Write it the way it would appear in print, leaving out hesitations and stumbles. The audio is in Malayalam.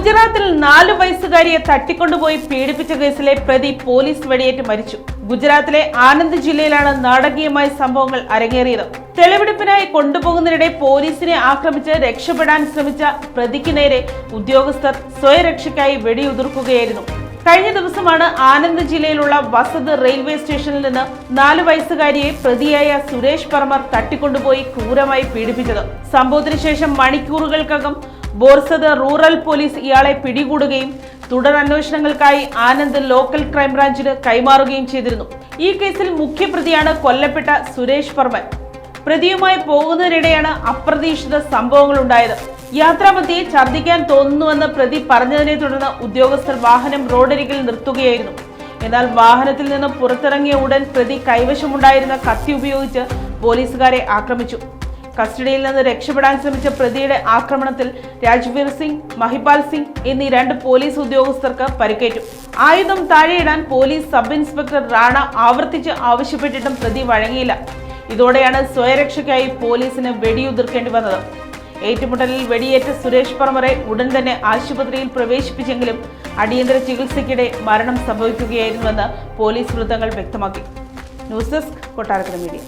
ഗുജറാത്തിൽ 4 വയസ്സുകാരിയെ തട്ടിക്കൊണ്ടുപോയി പീഡിപ്പിച്ച കേസിലെ പ്രതി പോലീസ് വെടിയേറ്റ് മരിച്ചു. ഗുജറാത്തിലെ ആനന്ദ് ജില്ലയിലാണ് നാടകീയമായ സംഭവങ്ങൾ അരങ്ങേറിയത്. തെളിവെടുപ്പിനായി കൊണ്ടുപോകുന്നതിനിടെ പോലീസിനെ ആക്രമിച്ച് രക്ഷപ്പെടാൻ ശ്രമിച്ച പ്രതിക്ക് നേരെ ഉദ്യോഗസ്ഥർ സ്വയരക്ഷയ്ക്കായി വെടിയുതിർക്കുകയായിരുന്നു. കഴിഞ്ഞ ദിവസമാണ് ആനന്ദ് ജില്ലയിലുള്ള വസത് റെയിൽവേ സ്റ്റേഷനിൽ നിന്ന് 4 വയസ്സുകാരിയെ പ്രതിയായ സുരേഷ് പർമർ തട്ടിക്കൊണ്ടുപോയി ക്രൂരമായി പീഡിപ്പിച്ചത്. സംഭവത്തിന് ശേഷം മണിക്കൂറുകൾക്കകം ബോർസദ് റൂറൽ പോലീസ് ഇയാളെ പിടികൂടുകയും തുടർ അന്വേഷണങ്ങൾക്കായി ആനന്ദ് ലോക്കൽ ക്രൈംബ്രാഞ്ചിന് കൈമാറുകയും ചെയ്തിരുന്നു. ഈ കേസിൽ മുഖ്യപ്രതിയാണ് കൊല്ലപ്പെട്ട സുരേഷ് പർമൻ. പ്രതിയുമായി പോകുന്നതിനിടെയാണ് അപ്രതീക്ഷിത സംഭവങ്ങൾ ഉണ്ടായത്. യാത്രാമധ്യേ ഛർദ്ദിക്കാൻ തോന്നുന്നുവെന്ന് പ്രതി പറഞ്ഞതിനെ തുടർന്ന് ഉദ്യോഗസ്ഥർ വാഹനം റോഡരികിൽ നിർത്തുകയായിരുന്നു. എന്നാൽ വാഹനത്തിൽ നിന്ന് പുറത്തിറങ്ങിയ ഉടൻ പ്രതി കൈവശമുണ്ടായിരുന്ന കത്തി ഉപയോഗിച്ച് പോലീസുകാരെ ആക്രമിച്ചു. കസ്റ്റഡിയിൽ നിന്ന് രക്ഷപ്പെടാൻ ശ്രമിച്ച പ്രതിയുടെ ആക്രമണത്തിൽ രാജ്വീർ സിംഗ്, മഹിപാൽ സിംഗ് എന്നീ 2 പോലീസ് ഉദ്യോഗസ്ഥർക്ക് പരിക്കേറ്റു. ആയുധം താഴെയിടാൻ പോലീസ് സബ് ഇൻസ്പെക്ടർ റാണ ആവർത്തിച്ച് ആവശ്യപ്പെട്ടിട്ടും പ്രതി വഴങ്ങിയില്ല. ഇതോടെയാണ് സ്വയരക്ഷയ്ക്കായി പോലീസിന് വെടിയുതിർക്കേണ്ടി വന്നത്. ഏറ്റുമുട്ടലിൽ വെടിയേറ്റ സുരേഷ് പർമറെ ഉടൻ തന്നെ ആശുപത്രിയിൽ പ്രവേശിപ്പിച്ചെങ്കിലും അടിയന്തര ചികിത്സയ്ക്കിടെ മരണം സംഭവിക്കുകയായിരുന്നുവെന്ന് പോലീസ് വൃത്തങ്ങൾ വ്യക്തമാക്കി. News desk, Kottarakkara media.